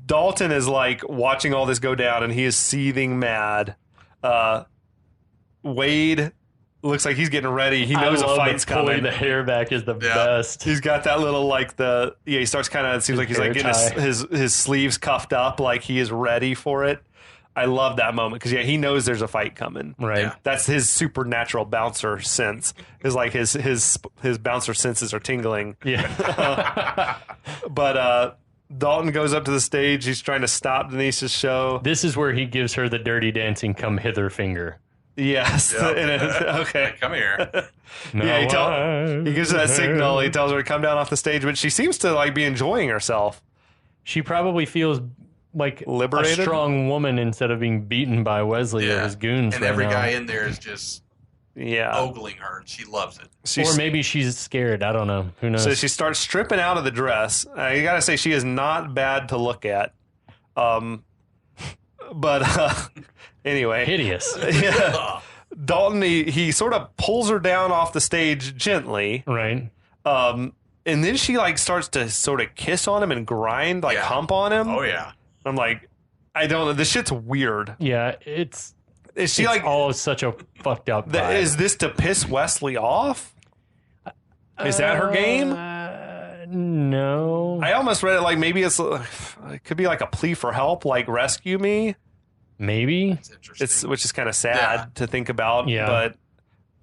S3: Dalton is like watching all this go down, and he is seething mad. Wade looks like he's getting ready. He knows
S2: I
S3: a
S2: love
S3: fight's
S2: the pulling
S3: coming.
S2: the hair back is the best.
S3: He's got that little like he starts kind of. It seems like he's like
S2: hair
S3: getting
S2: tie.
S3: his sleeves cuffed up, like he is ready for it. I love that moment because he knows there's a fight coming.
S2: Right.
S4: Yeah.
S3: That's his supernatural bouncer sense. Is like his bouncer senses are tingling.
S2: Yeah.
S3: But Dalton goes up to the stage. He's trying to stop Denise's show.
S2: This is where he gives her the dirty dancing come hither finger.
S3: Yes.
S4: Yep.
S3: Okay.
S4: Like, come here.
S3: Yeah, he gives her that signal. He tells her to come down off the stage, but she seems to like be enjoying herself.
S2: She probably feels like
S3: Liberated?
S2: a strong woman instead of being beaten by Wesley or his goons.
S4: And
S2: right
S4: every
S2: now.
S4: guy in there is just ogling her. She loves it.
S2: Or maybe she's scared. I don't know. Who knows?
S3: So she starts stripping out of the dress. I gotta say, she is not bad to look at. But anyway,
S2: hideous.
S3: Yeah. Dalton, he sort of pulls her down off the stage gently.
S2: Right.
S3: And then she like starts to sort of kiss on him and grind, like hump on him.
S4: Oh yeah.
S3: I'm like, I don't know. This shit's weird.
S2: Yeah,
S3: is she
S2: it's
S3: like
S2: all such a fucked up vibe.
S3: Is this to piss Wesley off? Is that her game?
S2: No.
S3: I almost read it like maybe it could be like a plea for help, like rescue me.
S2: Maybe.
S4: It's interesting.
S3: Which is kind of sad to think about.
S2: Yeah.
S3: But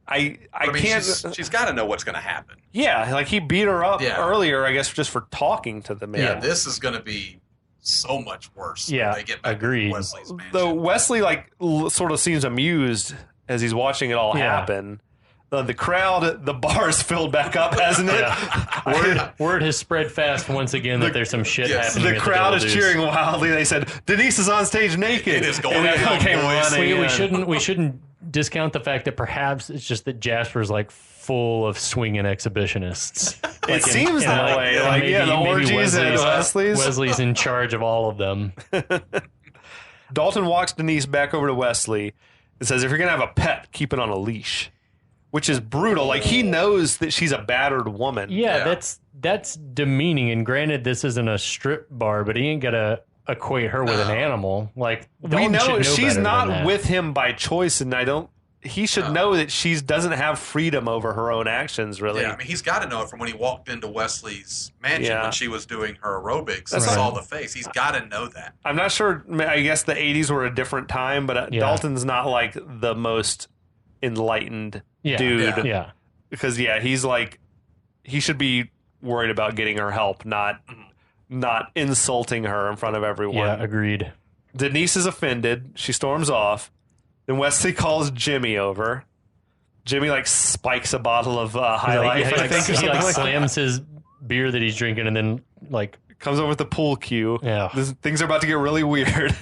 S3: I
S4: mean,
S3: can't.
S4: She's got to know what's going to happen.
S3: Yeah, like he beat her up earlier, I guess, just for talking to the man.
S4: Yeah, this is going to be so much worse.
S2: Yeah,
S4: when they get back
S2: agreed.
S4: to Wesley's mansion.
S3: Though Wesley like sort of seems amused as he's watching it all happen. The crowd, the bar's filled back up, hasn't it?
S2: Word has spread fast once again that there's some shit happening.
S3: The crowd is cheering wildly. They said Denise is on stage naked.
S4: It is going
S3: on.
S2: We shouldn't discount the fact that perhaps it's just that Jasper's like full of swinging exhibitionists.
S3: It seems that way. Like, the orgies and Wesley's.
S2: Wesley's in charge of all of them.
S3: Dalton walks Denise back over to Wesley and says, if you're going to have a pet, keep it on a leash. Which is brutal. Like, he knows that she's a battered woman.
S2: Yeah, that's demeaning. And granted, this isn't a strip bar, but he ain't got to equate her with an animal. Like,
S3: we know she's not with him by choice, and he should know that she doesn't have freedom over her own actions, really.
S4: Yeah, I mean, he's got to know it from when he walked into Wesley's mansion when she was doing her aerobics and saw the face. He's got to know that. I'm
S3: not sure. I guess the 80s were a different time, but Dalton's not like the most enlightened dude.
S2: Yeah.
S3: Because, he's like, he should be worried about getting her help, not insulting her in front of everyone.
S2: Yeah, agreed.
S3: Denise is offended. She storms off. Then Wesley calls Jimmy over. Jimmy like spikes a bottle of High Life.
S2: He slams his beer that he's drinking and then like
S3: comes over with the pool cue.
S2: Yeah,
S3: things are about to get really weird.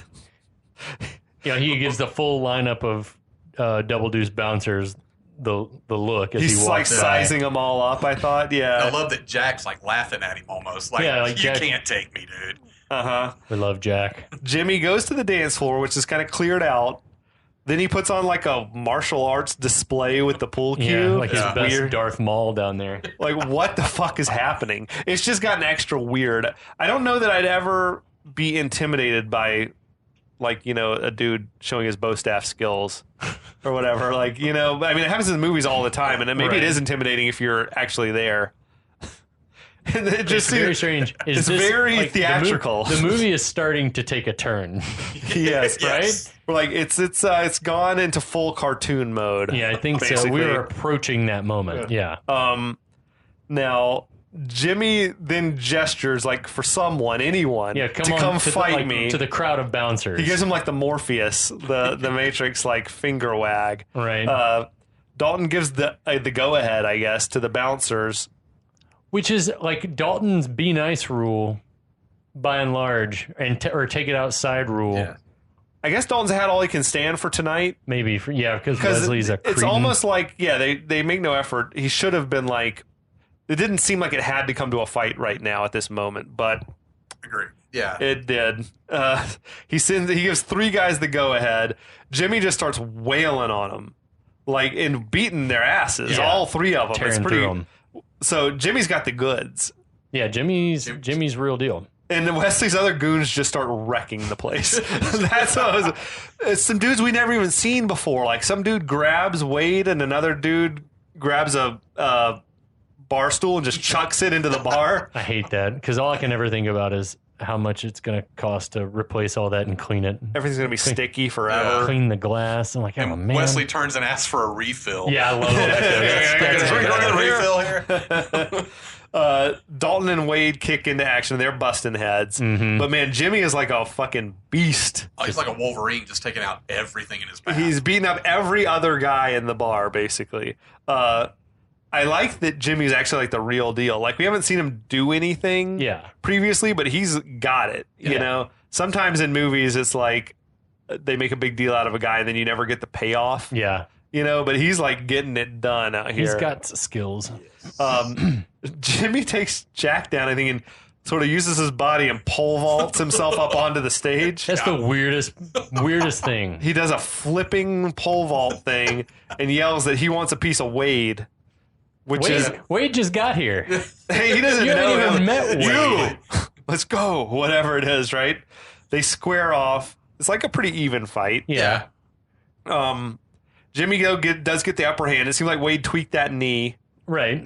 S2: He gives the full lineup of Double Deuce bouncers the look as
S3: he's
S2: he walks
S3: like sizing them all up. I thought,
S4: I love that Jack's like laughing at him almost like you
S2: Jack,
S4: can't take me, dude.
S2: We love Jack.
S3: Jimmy goes to the dance floor, which is kind of cleared out. Then he puts on like a martial arts display with the pool cue.
S2: Yeah, like his best weird. Darth Maul down there.
S3: Like, what the fuck is happening? It's just gotten extra weird. I don't know that I'd ever be intimidated by, like, a dude showing his bow staff skills or whatever. Like, I mean, it happens in the movies all the time, and maybe it is intimidating if you're actually there. And it just
S2: very strange.
S3: It's very theatrical.
S2: The movie is starting to take a turn.
S3: Yes, right? We're like, it's gone into full cartoon mode.
S2: Yeah, I think so. We're approaching that moment. Yeah.
S3: Now, Jimmy then gestures like for anyone to come fight me.
S2: To the crowd of bouncers.
S3: He gives him like the Morpheus, the Matrix like finger wag.
S2: Right.
S3: Dalton gives the go ahead, I guess, to the bouncers.
S2: Which is like Dalton's be nice rule, by and large, or take it outside rule.
S3: Yeah. I guess Dalton's had all he can stand for tonight.
S2: Maybe, because Wesley's a cretin.
S3: It's almost like, they make no effort. He should have been like, it didn't seem like it had to come to a fight right now at this moment, but...
S4: Agree. Yeah.
S3: It did. He gives 3 guys the go-ahead. Jimmy just starts wailing on them, like, and beating their asses, all 3 of them.
S2: Tearing through them.
S3: So Jimmy's got the goods.
S2: Yeah, Jimmy's real deal.
S3: And Wesley's other goons just start wrecking the place. That's what it's some dudes we never even seen before. Like some dude grabs Wade and another dude grabs a bar stool and just chucks it into the bar.
S2: I hate that because all I can ever think about is how much it's going to cost to replace all that and clean it.
S3: Everything's going to be sticky forever.
S2: Clean the glass. I'm like, oh,
S4: And
S2: man.
S4: Wesley turns and asks for a refill.
S2: Yeah, I love that.
S4: Refill here.
S3: Dalton and Wade kick into action. They're busting heads.
S2: Mm-hmm.
S3: But man, Jimmy is like a fucking beast.
S4: Oh, he's like a Wolverine, just taking out everything in his path.
S3: He's beating up every other guy in the bar, basically. I like that Jimmy's actually like the real deal. Like, we haven't seen him do anything previously, but he's got it. You know, sometimes in movies, it's like they make a big deal out of a guy and then you never get the payoff.
S2: Yeah.
S3: You know, but he's like getting it done out here.
S2: He's got skills.
S3: Jimmy takes Jack down, I think, and sort of uses his body and pole vaults himself up onto the stage.
S2: That's the weirdest thing.
S3: He does a flipping pole vault thing and yells that he wants a piece of Wade.
S2: Wade just got here.
S3: Hey, he doesn't
S2: You
S3: know
S2: haven't even
S3: him.
S2: met Wade.
S3: Let's go. Whatever it is, right? They square off. It's like a pretty even fight.
S2: Yeah.
S3: Jimmy does get the upper hand. It seems like Wade tweaked that knee.
S2: Right.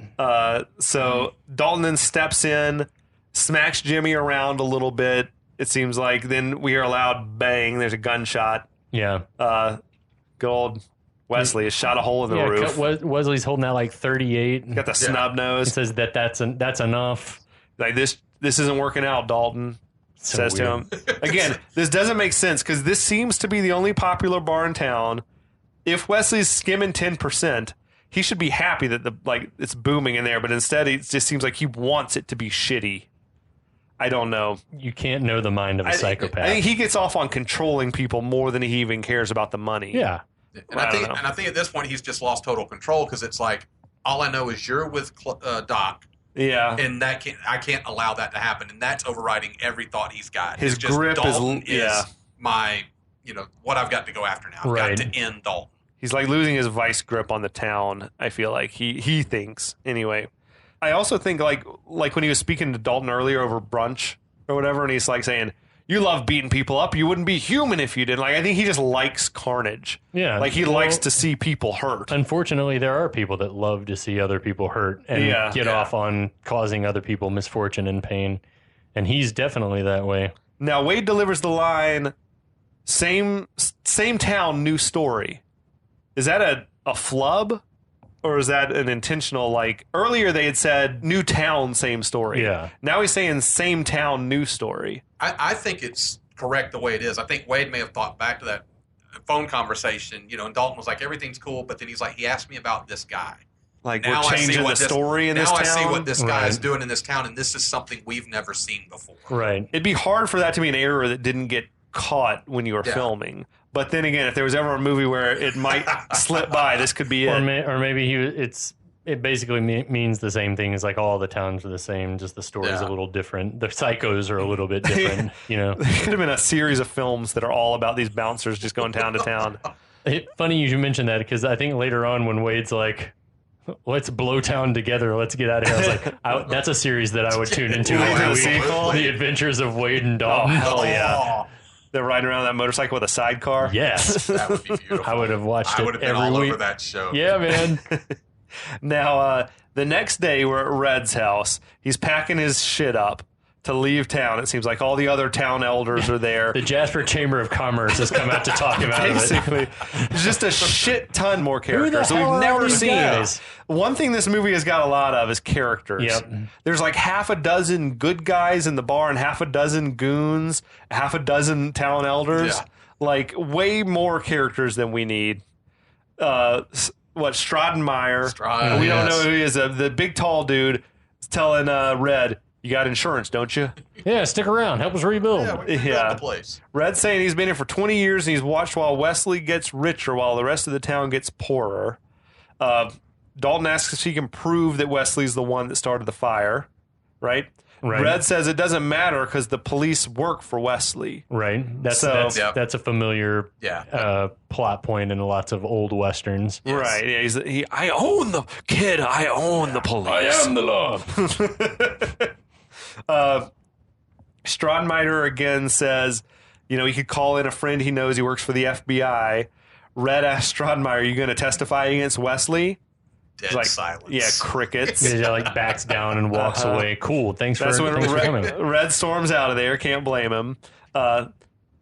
S3: So Dalton then steps in, smacks Jimmy around a little bit. It seems like then we hear a loud bang. There's a gunshot.
S2: Yeah.
S3: Good old Wesley has shot a hole in the roof.
S2: Wesley's holding that like 38.
S3: Got the snub
S2: He
S3: nose.
S2: says that's enough.
S3: Like, this isn't working out, Dalton. Says to him. Again, this doesn't make sense because this seems to be the only popular bar in town. If Wesley's skimming 10%, he should be happy that it's booming in there, but instead it just seems like he wants it to be shitty. I don't know.
S2: You can't know the mind of a psychopath.
S3: I think he gets off on controlling people more than he even cares about the money.
S2: Yeah.
S4: And I think at this point he's just lost total control because it's like, all I know is you're with Doc.
S3: Yeah.
S4: And I can't allow that to happen. And that's overriding every thought he's got.
S3: His
S4: it's just
S3: grip
S4: Dalton
S3: is
S4: my, what I've got to go after now. I've got to end Dalton.
S3: He's like losing his vice grip on the town, I feel like. He thinks. Anyway. I also think like when he was speaking to Dalton earlier over brunch or whatever, and he's like saying, you love beating people up. You wouldn't be human if you didn't. Like, I think he just likes carnage.
S2: Yeah.
S3: Like, he likes to see people hurt.
S2: Unfortunately, there are people that love to see other people hurt and get off on causing other people misfortune and pain. And he's definitely that way.
S3: Now, Wade delivers the line, same town, new story. Is that a flub? Or is that an intentional, like, earlier they had said new town, same story.
S2: Yeah.
S3: Now he's saying same town, new story.
S4: I think it's correct the way it is. I think Wade may have thought back to that phone conversation, and Dalton was like, everything's cool, but then he's like, he asked me about this guy.
S3: Like, we're changing the story in this town?
S4: Now I see what this guy is doing in this town, and this is something we've never seen before.
S2: Right.
S3: It'd be hard for that to be an error that didn't get caught when you were filming. But then again, if there was ever a movie where it might slip by, this could be it.
S2: Or maybe it basically means the same thing as like all the towns are the same, just the story's a little different. The psychos are a little bit different,
S3: There could have been a series of films that are all about these bouncers just going town to town.
S2: Funny you should mention that because I think later on when Wade's like, let's blow town together, let's get out of here. I was like, that's a series that I would tune into every week. The Adventures of Wade and Dalton.
S3: Oh, hell yeah. They're riding around that motorcycle with a sidecar.
S2: Yes.
S4: That would be beautiful.
S2: I would have watched it
S4: I would have been
S2: every
S4: all
S2: week.
S4: over that show.
S2: Yeah, man.
S3: Now, the next day, we're at Red's house. He's packing his shit up to leave town. It seems like all the other town elders are there.
S2: The Jasper Chamber of Commerce has come out to talk him out of it.
S3: Basically, there's just a shit ton more characters that
S2: hell
S3: we've
S2: are
S3: never
S2: all these
S3: seen.
S2: guys?
S3: One thing this movie has got a lot of is characters.
S2: Yep.
S3: There's like half a dozen good guys in the bar and half a dozen goons, half a dozen town elders.
S4: Yeah.
S3: Like, way more characters than we need. Stradenmeyer. We don't know who he is. The big tall dude is telling Red, you got insurance, don't you?
S2: Yeah, stick around. Help us rebuild.
S4: Yeah, we rebuilt the place.
S3: Red's saying he's been here for 20 years and he's watched while Wesley gets richer while the rest of the town gets poorer. Dalton asks if he can prove that Wesley's the one that started the fire, right? Red says it doesn't matter because the police work for Wesley.
S2: Right. That's a familiar plot point in lots of old westerns.
S3: Yes. Right. Yeah, I own the kid. I own the police.
S2: I am the law.
S3: Stradenmeyer again says, he could call in a friend he knows. He works for the FBI. Red asks Stradenmeyer, are you going to testify against Wesley?
S4: Dead
S3: like
S4: silence.
S3: Yeah, crickets.
S2: He like backs down and walks away. Cool. Thanks for coming.
S3: Red storms out of there. Can't blame him.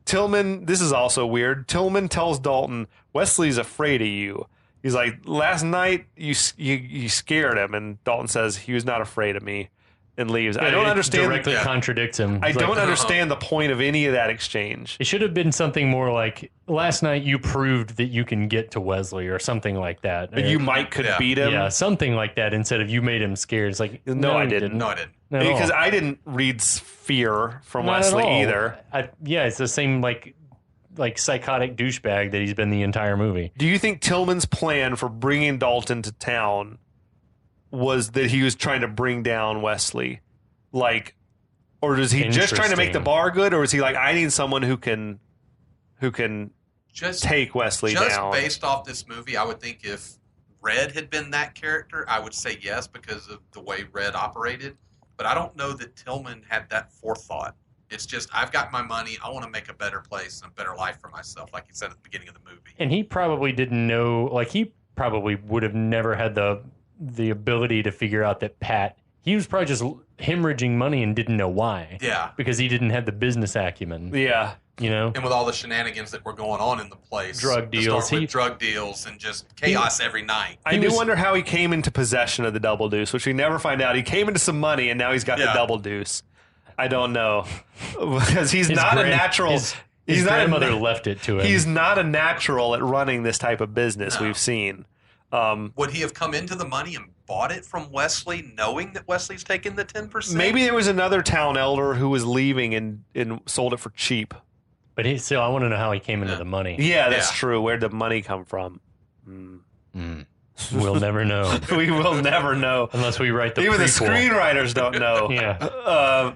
S3: Tillman, this is also weird. Tillman tells Dalton, Wesley's afraid of you. He's like, last night you scared him, and Dalton says he was not afraid of me, and leaves. I don't understand.
S2: Directly contradicts him.
S3: I don't understand the point of any of that exchange.
S2: It should have been something more like, last night you proved that you can get to Wesley, or something like that.
S3: But you could beat him.
S2: Yeah, something like that. Instead of you made him scared. It's like,
S3: no, I didn't.
S4: No, I didn't.
S3: Because I didn't read fear from
S2: Not
S3: Wesley
S2: at all.
S3: either.
S2: It's the same like psychotic douchebag that he's been the entire movie.
S3: Do you think Tillman's plan for bringing Dalton to town was that he was trying to bring down Wesley? Like, or is he just trying to make the bar good, or is he like, I need someone who can just take Wesley down?
S4: Just based off this movie, I would think if Red had been that character, I would say yes because of the way Red operated. But I don't know that Tillman had that forethought. It's just, I've got my money. I want to make a better place and a better life for myself, like he said at the beginning of the movie.
S2: And he probably didn't know, like he probably would have never had the ability to figure out that he was probably just hemorrhaging money and didn't know why.
S4: Yeah.
S2: Because he didn't have the business acumen.
S3: Yeah.
S2: You know?
S4: And with all the shenanigans that were going on in the place.
S2: Drug deals.
S4: Drug deals and just chaos every night.
S3: I do wonder how he came into possession of the Double Deuce, which we never find out. He came into some money, and now he's got the Double Deuce. I don't know. Because he's not a natural...
S2: His grandmother left it to him.
S3: He's not a natural at running this type of business we've seen.
S4: Would he have come into the money and bought it from Wesley, knowing that Wesley's taking the 10%?
S3: Maybe there was another town elder who was leaving and sold it for cheap.
S2: But I want to know how he came into the money.
S3: Yeah, that's true. Where'd the money come from?
S2: We'll never know.
S3: We will never know.
S2: Unless we write the
S3: Even
S2: prequel.
S3: the screenwriters don't know.
S2: Yeah.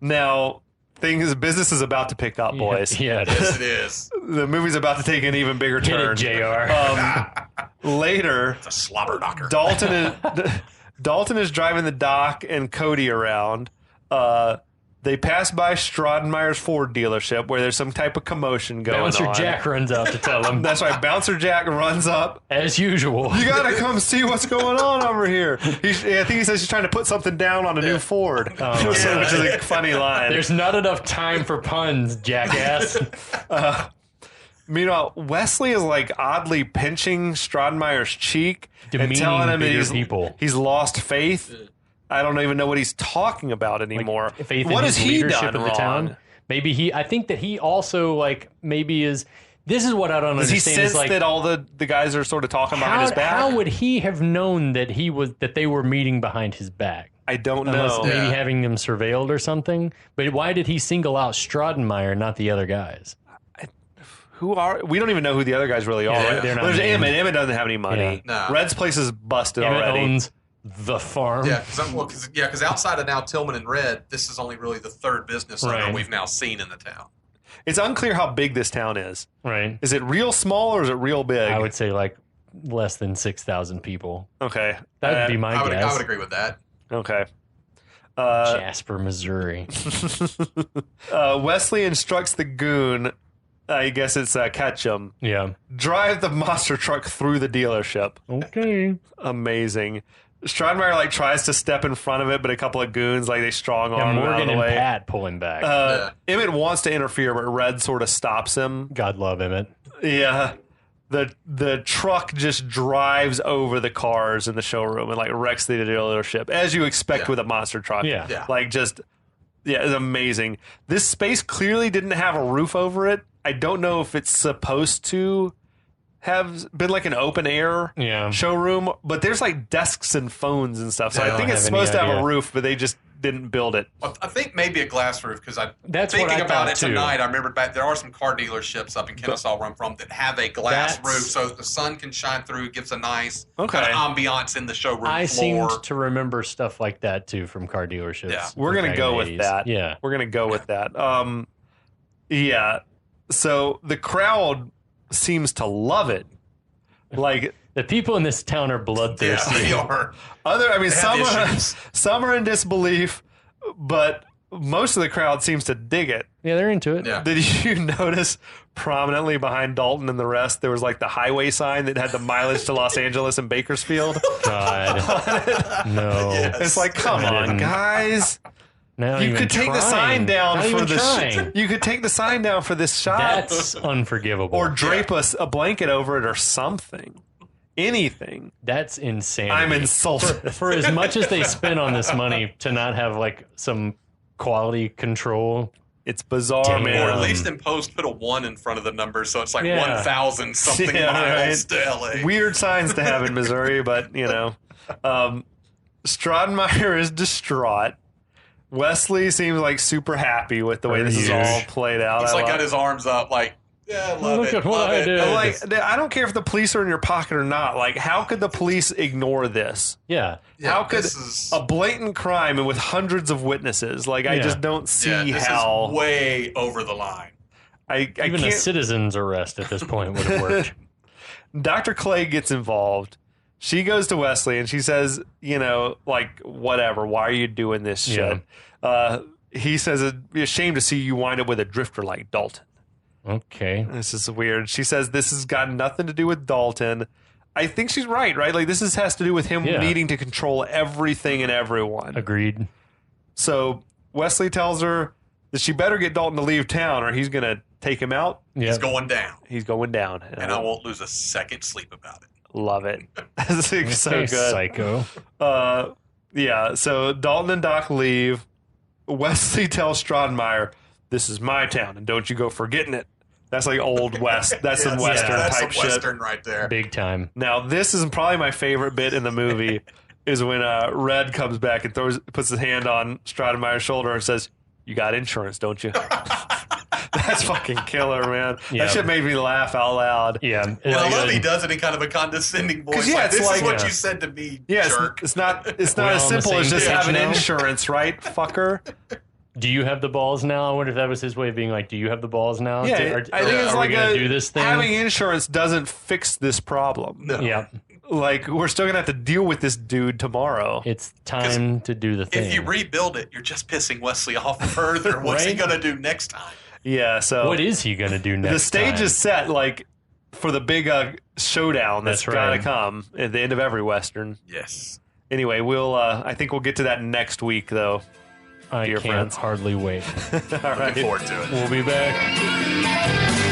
S3: Now, business is about to pick up, boys.
S2: Yeah, it
S4: Yes, it is.
S3: The movie's about to take an even bigger turn.
S2: Hit it, JR.
S3: Later,
S4: It's a slobber knocker.
S3: Dalton is driving the Doc and Cody around. They pass by Stratenmeyer's Ford dealership where there's some type of commotion going on.
S2: Bouncer Jack runs out to tell him.
S3: That's right. Bouncer Jack runs up.
S2: As usual.
S3: You got to come see what's going on over here. I think he says he's trying to put something down on a new Ford, which is a funny line.
S2: There's not enough time for puns, jackass.
S3: Meanwhile, Wesley is like oddly pinching Stratenmeyer's cheek and
S2: Demeaning
S3: telling him
S2: that
S3: he's lost faith. I don't even know what he's talking about anymore.
S2: Faith
S3: what
S2: in
S3: has
S2: his
S3: he
S2: leadership
S3: done
S2: of the
S3: wrong?
S2: town. Maybe I think that he also maybe is. This is what I don't
S3: Does he
S2: understand.
S3: sense that all the guys are sort of talking behind his back?
S2: How would he have known that they were meeting behind his back?
S3: I don't
S2: Unless
S3: know.
S2: maybe having them surveilled or something. But why did he single out Stratenmeyer, not the other guys?
S3: We don't even know who the other guys really are.
S2: Yeah,
S3: Right?
S2: they're not
S3: There's
S2: named.
S3: Emmett. Emmett doesn't have any money.
S4: Yeah. No.
S3: Red's place is busted
S2: Emmett
S3: already.
S2: owns the farm.
S4: Yeah, because outside of now Tillman and Red, this is only really the third business owner
S2: Right.
S4: we've now seen in the town.
S3: It's unclear how big this town is.
S2: Right.
S3: Is it real small or is it real big?
S2: I would say less than 6,000 people.
S3: Okay.
S2: That would be my
S4: I
S2: guess.
S4: would agree with that.
S3: Okay.
S2: Jasper, Missouri.
S3: Wesley instructs the goon, I guess it's Ketchum,
S2: Yeah.
S3: drive the monster truck through the dealership.
S2: Okay.
S3: Amazing. Stratenmeyer tries to step in front of it, but a couple of goons they strong arm him out of
S2: Morgan
S3: the
S2: and
S3: way.
S2: Pat pull him back.
S3: Emmett wants to interfere, but Red sort of stops him.
S2: God love Emmett.
S3: Yeah. The truck just drives over the cars in the showroom and wrecks the dealership, as you expect with a monster truck.
S2: Yeah.
S3: It's amazing. This space clearly didn't have a roof over it. I don't know if it's supposed to have been an open air showroom, but there's desks and phones and stuff. So I think it's supposed to have a roof, but they just didn't build it.
S4: Well, I think maybe a glass roof because
S2: That's what
S4: thinking
S2: I
S4: about
S2: thought,
S4: it
S2: too.
S4: tonight. I remember there are some car dealerships up in Kennesaw where I'm from that have a glass roof, so the sun can shine through. Gives a nice kind of ambiance in the showroom
S2: I
S4: floor.
S2: seemed to remember stuff like that too from car dealerships.
S4: Yeah.
S3: We're
S2: back
S3: gonna
S2: in
S3: go
S2: the
S3: with
S2: 80s.
S3: that.
S2: Yeah.
S3: We're gonna go with that. Yeah. So the crowd seems to love it.
S2: The people in this town are bloodthirsty.
S4: they are.
S3: Some
S4: have issues.
S3: some are in disbelief, but most of the crowd seems to dig it.
S2: Yeah, they're into it.
S4: Yeah.
S3: Did you notice prominently behind Dalton and the rest, there was like the highway sign that had the mileage to Los Angeles and Bakersfield?
S2: God. No.
S4: Yes.
S3: It's like, come
S2: I
S3: on,
S2: didn't.
S3: guys.
S2: Not
S3: You
S2: even
S3: could take the
S2: trying.
S3: sign down
S2: Not
S3: for
S2: even
S3: this.
S2: trying.
S3: You could take the sign down for this shot.
S2: That's unforgivable.
S3: Or drape a blanket over it or something. Anything.
S2: That's insane.
S3: I'm insulted.
S2: For as much as they spend on this money to not have like some quality control.
S3: It's bizarre,
S2: Damn.
S3: man.
S4: Or at least in post, put a 1 in front of the number, so it's like
S2: Yeah.
S4: 1,000 something
S3: Yeah,
S4: miles to LA.
S3: Weird signs to have in Missouri, but you know. Strodmeyer is distraught. Wesley seems like super happy with the way this is all played out.
S4: He's
S3: I
S4: like
S3: love-
S4: got his arms up, like, yeah, love
S2: Look
S4: it,
S2: at what
S4: love
S2: I
S4: it.
S2: did.
S3: I'm like, I don't care if the police are in your pocket or not. Like, how could the police ignore this?
S2: Yeah.
S4: Yeah,
S3: How could
S4: this is,
S3: a blatant crime and with hundreds of witnesses? Like, I
S2: Yeah.
S3: just don't see
S4: this
S3: how.
S4: is way over the line.
S3: I
S2: Even a
S3: can't.
S2: citizen's arrest at this point would have worked.
S3: Dr. Clay gets involved. She goes to Wesley and she says, you know, like, whatever. Why are you doing this shit? He says, it'd be a shame to see you wind up with a drifter like Dalton.
S2: Okay.
S3: This is weird. She says this has got nothing to do with Dalton. I think she's right? Like, this has to do with him
S2: Yeah.
S3: needing to control everything and everyone.
S2: Agreed.
S3: So Wesley tells her that she better get Dalton to leave town or he's going to take him out.
S2: Yeah.
S4: He's going down,
S3: He's going down.
S4: and I won't lose a second sleep about it.
S3: Love it. This is so
S2: Okay,
S3: good.
S2: Psycho.
S3: Yeah, so Dalton and Doc leave. Wesley tells Strodmeyer, this is my town, and don't you go forgetting it. That's like old West. That's some
S4: Yes,
S3: Western
S4: that's
S3: type
S4: some
S3: shit.
S4: Western right there.
S2: Big time.
S3: Now, this is probably my favorite bit in the movie, is when Red comes back and puts his hand on Strodmeyer's shoulder and says, you got insurance, don't you? That's fucking killer, man.
S2: Yeah.
S3: That shit made me laugh out loud.
S2: Yeah.
S4: And I love
S2: Like,
S4: he does it in kind of a condescending voice.
S3: yeah,
S4: Like,
S3: it's
S4: this
S3: like-
S4: is what
S2: yeah.
S4: you said to me,
S3: Yeah,
S4: jerk.
S3: it's not
S2: We're
S3: as
S2: all on the
S3: simple as
S2: same
S3: just
S2: page
S3: having
S2: now.
S3: insurance, right, fucker?
S2: Do you have the balls now? I wonder if that was his way of being like, do you have the balls now?
S3: Yeah, I think it's
S2: are
S3: like
S2: we gonna do this thing?
S3: having insurance doesn't fix this problem.
S4: No.
S2: Yeah.
S3: Like, we're still gonna have to deal with this dude tomorrow.
S2: It's time to do the thing.
S4: If you rebuild it, you're just pissing Wesley off further. What's he
S2: Right?
S4: going to do next time?
S3: Yeah, so
S2: What is he going to do next
S3: the stage
S2: time?
S3: is set, like, for the big showdown that's
S2: That's
S3: gotta
S2: right.
S3: come at the end of every Western.
S4: Yes.
S3: Anyway, I think we'll get to that next week, though.
S2: I
S3: dear
S2: can't
S3: friends.
S2: hardly wait.
S3: All right.
S4: Looking forward to it.
S2: We'll be back.